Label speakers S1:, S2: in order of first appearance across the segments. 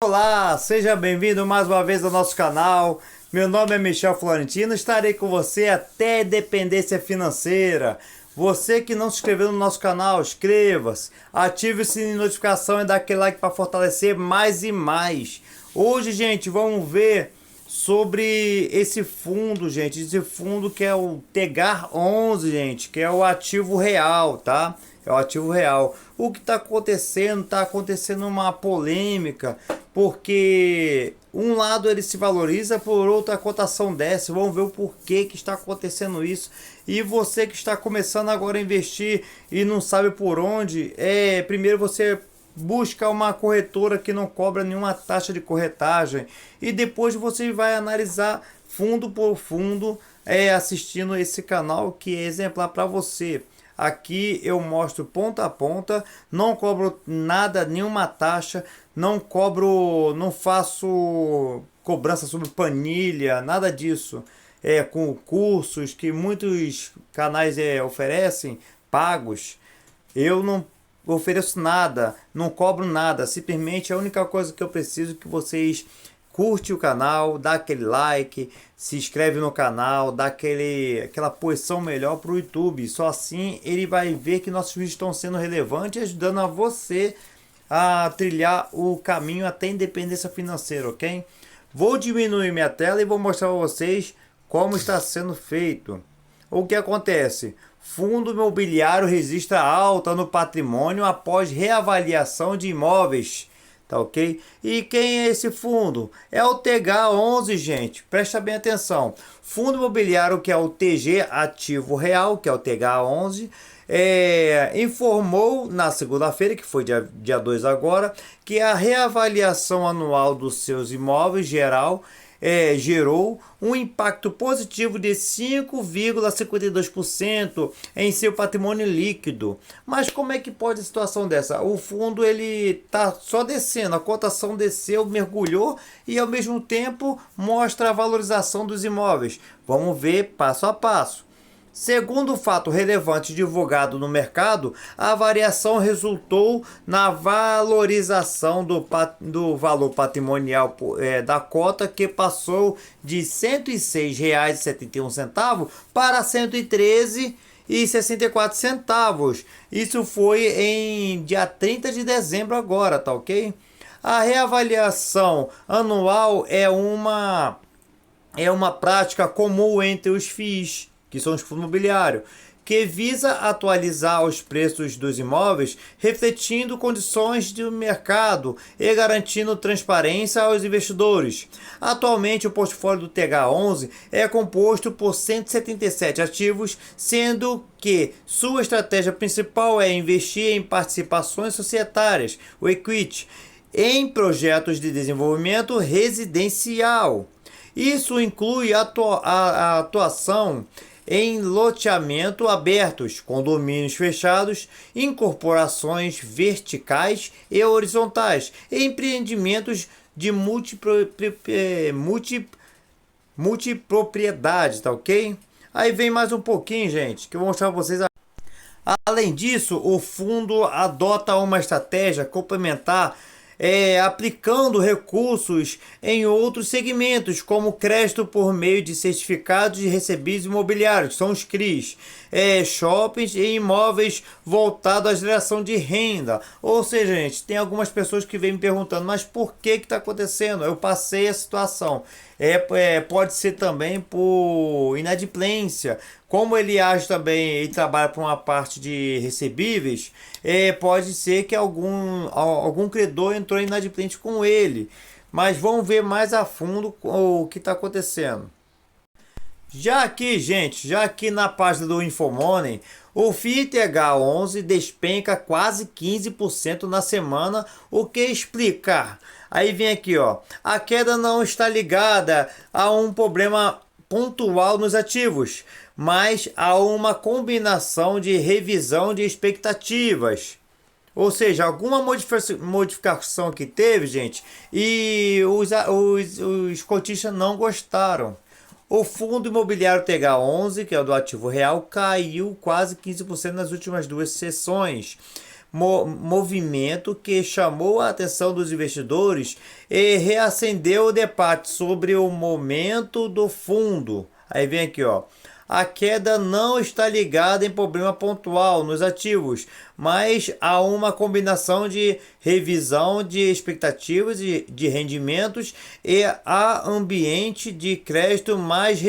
S1: Olá, seja bem-vindo mais uma vez ao nosso canal. Meu nome é Michel Florentino, estarei com você até Independência Financeira. Você que não se inscreveu no nosso canal, inscreva-se, ative o sininho de notificação e dá aquele like para fortalecer mais e mais. Hoje, gente, vamos ver sobre esse fundo, gente. Esse fundo que é o Tegar 11, gente, que é o ativo real, tá? É o ativo real. O que está acontecendo? Está acontecendo uma polêmica, porque um lado ele se valoriza, por outro a cotação desce. Vamos ver o porquê que está acontecendo isso. E você que está começando agora a investir e não sabe por onde, primeiro você busca uma corretora que não cobra nenhuma taxa de corretagem e depois você vai analisar fundo por fundo, assistindo esse canal que é exemplar para você. Aqui eu mostro ponta a ponta, não cobro nada, nenhuma taxa, não cobro, não faço cobrança sobre planilha, nada disso. Com cursos que muitos canais oferecem, pagos. Eu não ofereço nada, não cobro nada, simplesmente a única coisa que eu preciso é que vocês curte o canal, dá aquele like, se inscreve no canal, dá aquela posição melhor para o YouTube. Só assim ele vai ver que nossos vídeos estão sendo relevantes e ajudando a você a trilhar o caminho até a independência financeira, ok? Vou diminuir minha tela e vou mostrar para vocês como está sendo feito. O que acontece? Fundo imobiliário registra alta no patrimônio após reavaliação de imóveis. Tá ok? E quem é esse fundo? É o TH11, gente. Presta bem atenção. Fundo imobiliário, que é o TG Ativo Real, que é o TH11, informou na segunda-feira, que foi dia 2 agora, que a reavaliação anual dos seus imóveis geral gerou um impacto positivo de 5,52% em seu patrimônio líquido. Mas como é que pode a situação dessa? O fundo ele tá só descendo, a cotação desceu, mergulhou e ao mesmo tempo mostra a valorização dos imóveis. Vamos ver passo a passo. Segundo o fato relevante divulgado no mercado, a variação resultou na valorização do valor patrimonial da cota, que passou de R$ 106,71 para R$ 113,64. Isso foi em dia 30 de dezembro agora, tá ok? A reavaliação anual é uma prática comum entre os FIIs, que são os fundos imobiliários, que visa atualizar os preços dos imóveis, refletindo condições do mercado e garantindo transparência aos investidores. Atualmente, o portfólio do TH11 é composto por 177 ativos, sendo que sua estratégia principal é investir em participações societárias, o equity, em projetos de desenvolvimento residencial. Isso inclui a atuação em loteamento abertos, condomínios fechados, incorporações verticais e horizontais, empreendimentos de multipropriedade, tá ok? Aí vem mais um pouquinho, gente, que eu vou mostrar para vocês. Além disso, o fundo adota uma estratégia complementar, aplicando recursos em outros segmentos, como crédito por meio de certificados de recebíveis imobiliários, que são os CRIs, shoppings e imóveis voltados à geração de renda. Ou seja, gente, tem algumas pessoas que vêm me perguntando, mas por que está acontecendo? Eu passei a situação. Pode ser também por inadimplência. Como ele age também, ele trabalha para uma parte de recebíveis, pode ser que algum credor entrou inadimplente com ele. Mas vamos ver mais a fundo o que está acontecendo. Já aqui na página do Infomoney, o FITH11 despenca quase 15% na semana, o que explica? Aí vem aqui, ó, a queda não está ligada a um problema pontual nos ativos, mas há uma combinação de revisão de expectativas. Ou seja, alguma modificação que teve, gente, e os cotistas não gostaram. O fundo imobiliário TH11, que é o do ativo real, caiu quase 15% nas últimas duas sessões. movimento que chamou a atenção dos investidores e reacendeu o debate sobre o momento do fundo. Aí vem aqui, ó. A queda não está ligada em problema pontual nos ativos, mas há uma combinação de revisão de expectativas de rendimentos e a ambiente de crédito mais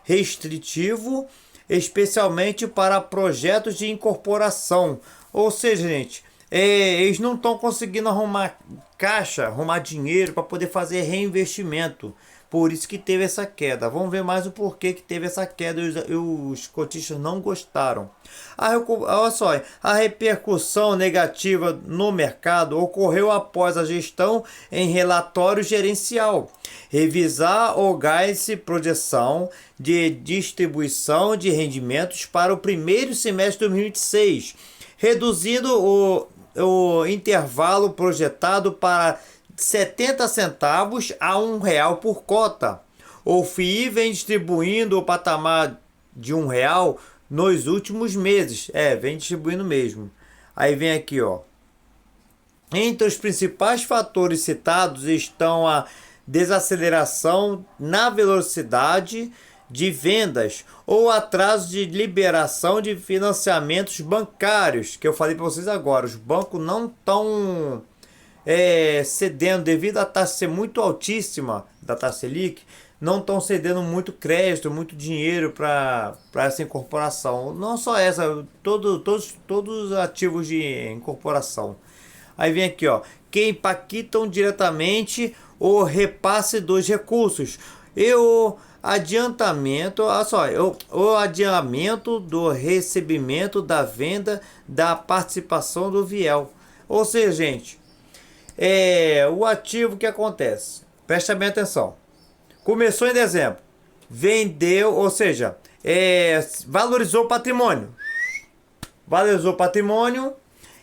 S1: restritivo, especialmente para projetos de incorporação. Ou seja, gente, eles não estão conseguindo arrumar caixa, arrumar dinheiro para poder fazer reinvestimento. Por isso que teve essa queda. Vamos ver mais o porquê que teve essa queda e os cotistas não gostaram. Olha só, a repercussão negativa no mercado ocorreu após a gestão em relatório gerencial revisar o guidance projeção de distribuição de rendimentos para o primeiro semestre de 2026, reduzindo o intervalo projetado para 70 centavos a R$ 1 por cota. O FII vem distribuindo o patamar de R$ 1 nos últimos meses. Vem distribuindo mesmo. Aí vem aqui, ó. Entre os principais fatores citados estão a desaceleração na velocidade de vendas ou atraso de liberação de financiamentos bancários, que eu falei para vocês agora. Os bancos não estão cedendo, devido à taxa ser muito altíssima da taxa Selic, não estão cedendo muito crédito, muito dinheiro para essa incorporação. Não só essa, todos os ativos de incorporação. Aí vem aqui, ó, que impactam diretamente o repasse dos recursos e o adiantamento, o adiamento do recebimento da venda da participação do Viel. Ou seja, gente, o ativo que acontece, presta bem atenção, começou em dezembro, vendeu, ou seja, valorizou o patrimônio,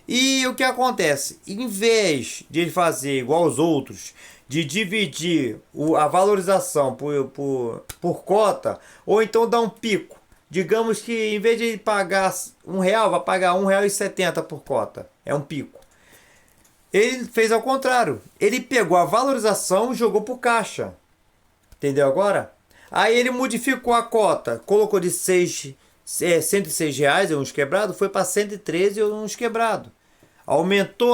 S1: e o que acontece? Em vez de fazer igual aos outros, de dividir a valorização por cota, ou então dar um pico, digamos que em vez de pagar R$ 1, vai pagar R$ 1,70 por cota, é um pico. Ele fez ao contrário. Ele pegou a valorização e jogou para o caixa. Entendeu agora? Aí ele modificou a cota. Colocou de R$ 106, uns quebrados, foi para 113 uns quebrados. Aumentou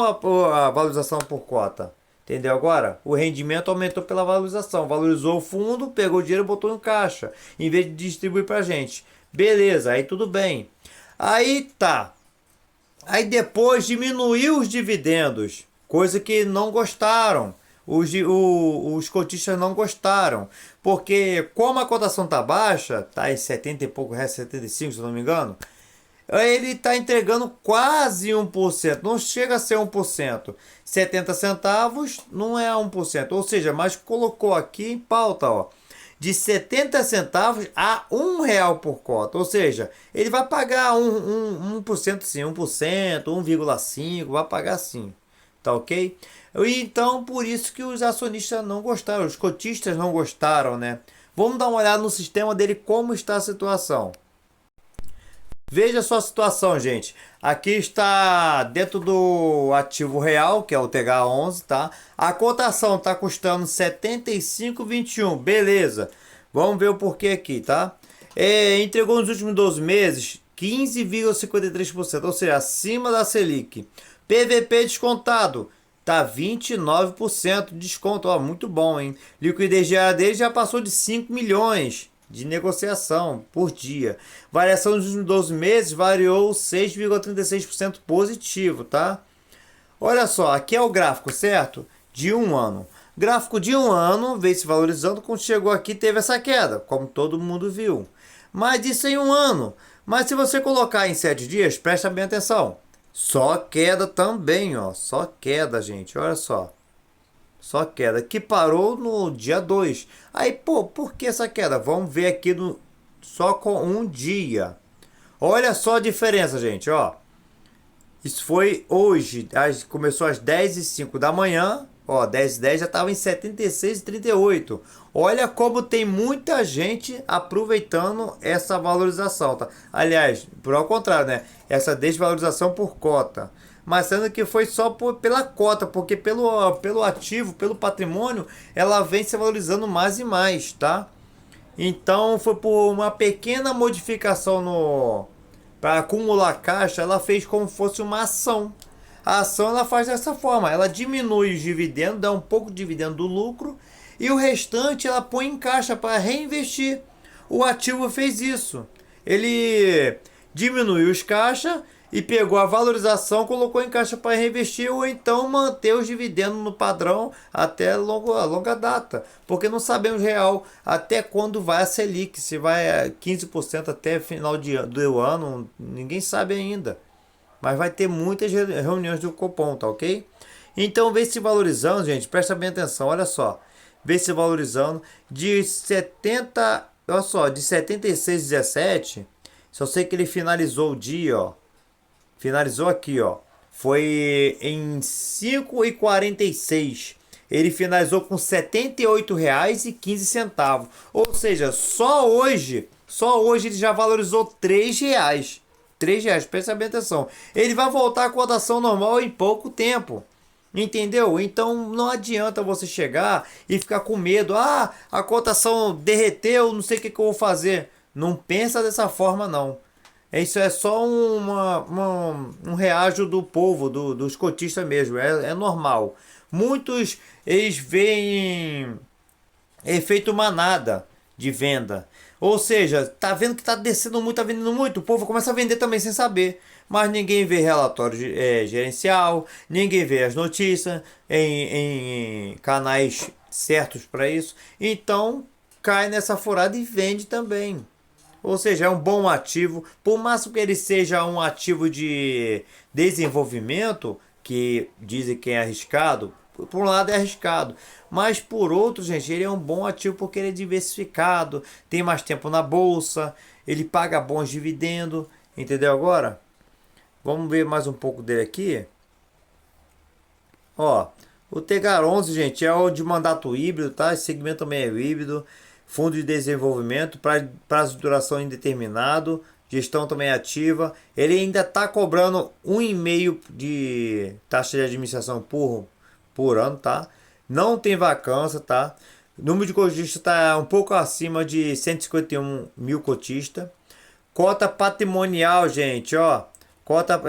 S1: a valorização por cota. Entendeu agora? O rendimento aumentou pela valorização. Valorizou o fundo, pegou o dinheiro e botou no caixa, em vez de distribuir para gente. Beleza, aí tudo bem. Aí tá. Aí depois diminuiu os dividendos, coisa que não gostaram. Os cotistas não gostaram, porque como a cotação tá baixa, tá em 70 e pouco reais, 75 se eu não me engano, ele está entregando quase 1%, não chega a ser 1%. 70 centavos não é 1%, ou seja, mas colocou aqui em pauta, ó, de 70 centavos a R$ 1 por cota, ou seja, ele vai pagar 1% sim, 1%, 1,5%, vai pagar sim, tá ok? Então, por isso que os acionistas não gostaram, os cotistas não gostaram, né? Vamos dar uma olhada no sistema dele, como está a situação. Veja só a situação, gente. Aqui está dentro do ativo real, que é o TH11, tá? A cotação está custando 75,21. Beleza. Vamos ver o porquê aqui, tá? Entregou nos últimos 12 meses 15,53%, ou seja, acima da Selic. PVP descontado tá 29% de desconto, ó, muito bom, hein? Liquidez diária dele já passou de 5 milhões de negociação por dia. Variação nos últimos 12 meses variou 6,36% positivo, tá? Olha só, aqui é o gráfico, certo? De um ano. Gráfico de um ano veio se valorizando, quando chegou aqui teve essa queda, como todo mundo viu. Mas isso em um ano. Mas se você colocar em 7 dias, presta bem atenção. Só queda também, ó. Só queda, gente. Olha só. Só queda, que parou no dia 2. Aí, pô, por que essa queda? Vamos ver aqui só com um dia. Olha só a diferença, gente, ó. Isso foi hoje, começou às 10h05 da manhã. Ó, 10h10 já estava em 76,38. Olha como tem muita gente aproveitando essa valorização, tá? Aliás, por ao contrário, né? Essa desvalorização por cota. mas sendo que foi só pela cota, porque pelo ativo, pelo patrimônio, ela vem se valorizando mais e mais, tá? Então foi por uma pequena modificação no para acumular caixa, ela fez como fosse uma ação. A ação ela faz dessa forma, ela diminui os dividendos, dá um pouco de dividendo do lucro e o restante ela põe em caixa para reinvestir. O ativo fez isso. Ele diminuiu os caixas e pegou a valorização, colocou em caixa para reinvestir ou então manter os dividendos no padrão até longa data, porque não sabemos real até quando vai a Selic, se vai a 15% até final do ano, ninguém sabe ainda. Mas vai ter muitas reuniões do Copom, tá ok? Então vem se valorizando, gente, presta bem atenção, olha só. Vem se valorizando de 70, olha só, de 76,17. Só sei que ele finalizou o dia, ó. Finalizou aqui, ó. Foi em 5,46. Ele finalizou com R$ 78,15. Ou seja, só hoje ele já valorizou R$ 3. R$ 3, presta bem atenção. Ele vai voltar à cotação normal em pouco tempo. Entendeu? Então não adianta você chegar e ficar com medo. Ah, a cotação derreteu, não sei o que eu vou fazer. Não pensa dessa forma, não. Isso é só um reajo do povo, dos cotistas mesmo. É normal. Muitos, eles veem efeito manada de venda. Ou seja, tá vendo que tá descendo muito, tá vendendo muito, o povo começa a vender também sem saber. Mas ninguém vê relatório gerencial, ninguém vê as notícias em canais certos para isso. Então cai nessa furada e vende também. Ou seja, é um bom ativo, por mais que ele seja um ativo de desenvolvimento, que dizem que é arriscado, por um lado é arriscado, mas por outro, gente, ele é um bom ativo porque ele é diversificado, tem mais tempo na bolsa, ele paga bons dividendos, entendeu agora? Vamos ver mais um pouco dele aqui. Ó, o Tegar 11, gente, é o de mandato híbrido, tá? Esse segmento também é híbrido. Fundo de desenvolvimento, prazo de duração indeterminado, gestão também ativa. Ele ainda está cobrando 1,5% de taxa de administração por ano, tá? Não tem vacância, tá? O número de cotistas está um pouco acima de 151 mil cotistas. Cota patrimonial, gente, ó. Cotas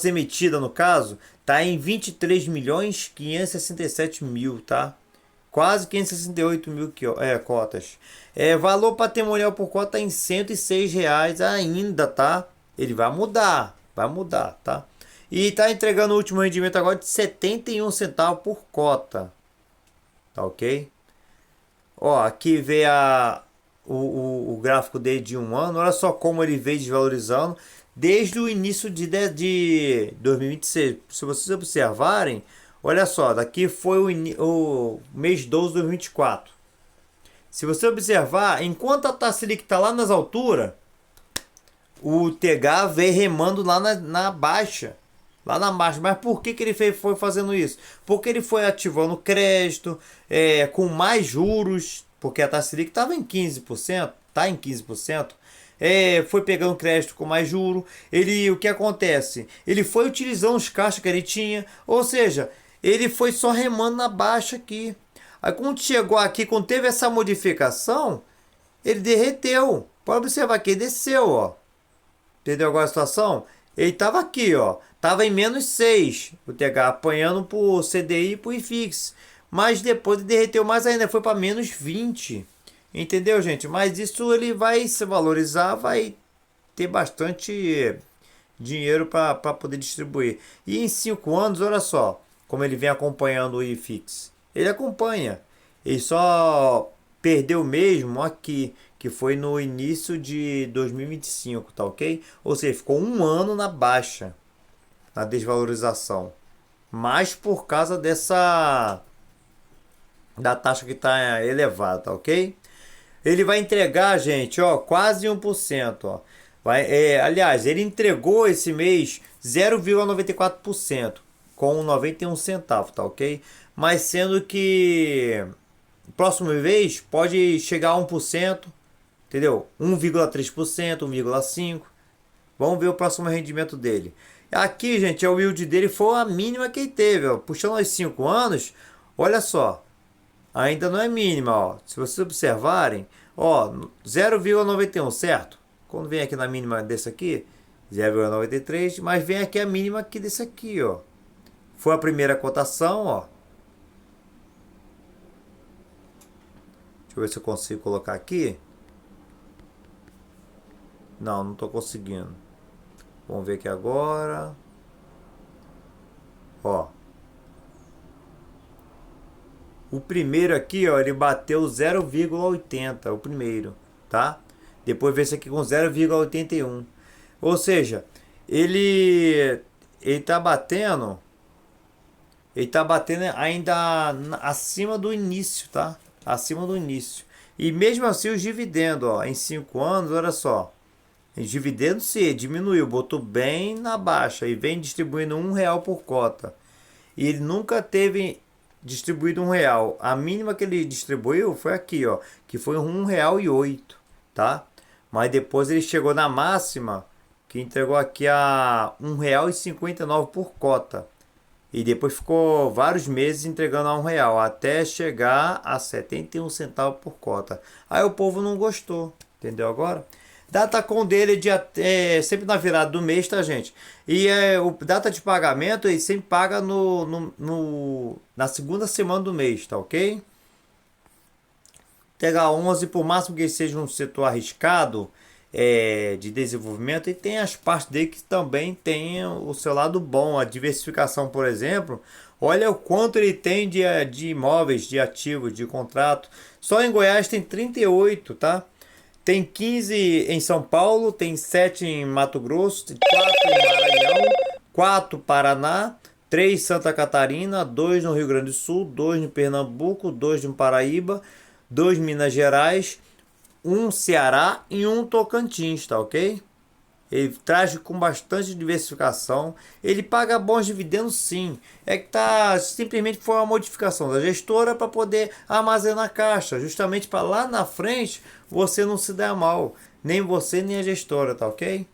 S1: emitidas, no caso, tá em 23.567.000, tá? Quase 568 mil cotas. Valor patrimonial por cota em R$ 106 ainda, tá? Ele vai mudar, tá? E tá entregando o último rendimento agora de 71 centavos por cota. Tá ok? Ó, aqui vê o gráfico dele de um ano. Olha só como ele veio desvalorizando desde o início de 2026. Se vocês observarem, olha só, daqui foi o mês 12 de 2024. Se você observar, enquanto a taxa Selic está lá nas alturas, o TH veio remando lá na baixa. Lá na baixa. Mas por que ele foi fazendo isso? Porque ele foi ativando crédito com mais juros, porque a taxa Selic estava em 15%, está em 15%. Foi pegando crédito com mais juro. O que acontece? Ele foi utilizando os caixas que ele tinha, ou seja, ele foi só remando na baixa aqui. Aí quando chegou aqui, quando teve essa modificação, ele derreteu. Pode observar que ele desceu, ó. Entendeu agora a situação? Ele estava aqui, ó. Estava em -6. O TH apanhando por CDI e por IFIX. Mas depois ele derreteu mais ainda. Foi para -20. Entendeu, gente? Mas isso ele vai se valorizar. Vai ter bastante dinheiro para poder distribuir. E em 5 anos, olha só como ele vem acompanhando o IFIX. Ele acompanha. Ele só perdeu mesmo aqui, que foi no início de 2025, tá ok? Ou seja, ficou um ano na baixa, na desvalorização. Mas por causa da taxa que está elevada, tá ok? Ele vai entregar, gente, ó, quase 1%, ó. Aliás, ele entregou esse mês 0,94%, com 91 centavos, tá ok? Mas sendo que próximo mês pode chegar a 1%, entendeu? 1,3%, 1,5%. Vamos ver o próximo rendimento dele. Aqui, gente, o yield dele foi a mínima que ele teve, ó. Puxando os 5 anos, olha só. Ainda não é mínima, ó. Se vocês observarem, ó, 0,91, certo? Quando vem aqui na mínima desse aqui, 0,93, mas vem aqui a mínima aqui desse aqui, ó. Foi a primeira cotação, ó. Deixa eu ver se eu consigo colocar aqui. Não estou conseguindo. Vamos ver aqui agora. Ó. O primeiro aqui, ó, ele bateu 0,80, o primeiro, tá? Depois veio esse aqui com 0,81. Ou seja, ele tá batendo ainda acima do início, tá? Acima do início. E mesmo assim os dividendos, ó, em 5 anos, olha só. Os dividendos se diminuiu, botou bem na baixa e vem distribuindo R$ 1 por cota. E ele nunca teve distribuído R$ 1. A mínima que ele distribuiu foi aqui, ó, que foi R$ 1,08, tá? Mas depois ele chegou na máxima, que entregou aqui a R$ 1,59 por cota. E depois ficou vários meses entregando a R$ 1, até chegar a 71 centavos por cota. Aí o povo não gostou, entendeu agora? Datacom dele é sempre na virada do mês, tá, gente? E o data de pagamento ele sempre paga na segunda semana do mês, tá ok? TH11, por máximo que ele seja um setor arriscado de desenvolvimento, e tem as partes dele que também tem o seu lado bom, a diversificação, por exemplo. Olha o quanto ele tem de imóveis, de ativos, de contrato. Só em Goiás tem 38, tá? Tem 15 em São Paulo, tem 7 em Mato Grosso, 4 em Maranhão, 4 Paraná, 3 Santa Catarina, 2 no Rio Grande do Sul, 2 no Pernambuco, 2 no Paraíba, 2 Minas Gerais, 1 Ceará e 1 Tocantins, tá ok? Ele traz com bastante diversificação. Ele paga bons dividendos, sim. É que simplesmente foi uma modificação da gestora para poder armazenar caixa, justamente para lá na frente você não se dar mal, nem você nem a gestora, tá ok?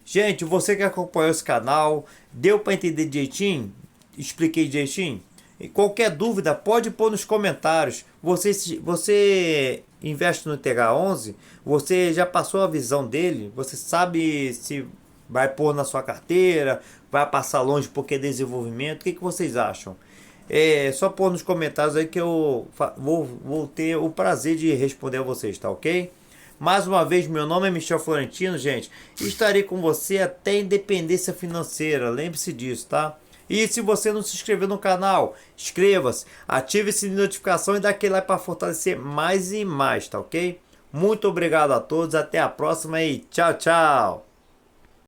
S1: Gente, você que acompanhou esse canal, deu para entender direitinho? Expliquei direitinho? E qualquer dúvida pode pôr nos comentários. Você investe no TH11, você já passou a visão dele, você sabe se vai pôr na sua carteira, vai passar longe porque é desenvolvimento, o que vocês acham? Só pôr nos comentários aí que eu vou ter o prazer de responder a vocês, tá ok? Mais uma vez, meu nome é Michel Florentino, gente, e estarei com você até independência financeira, lembre-se disso, tá? E se você não se inscreveu no canal, inscreva-se, ative esse sininho de notificação e dá aquele like para fortalecer mais e mais, tá ok? Muito obrigado a todos, até a próxima e tchau, tchau!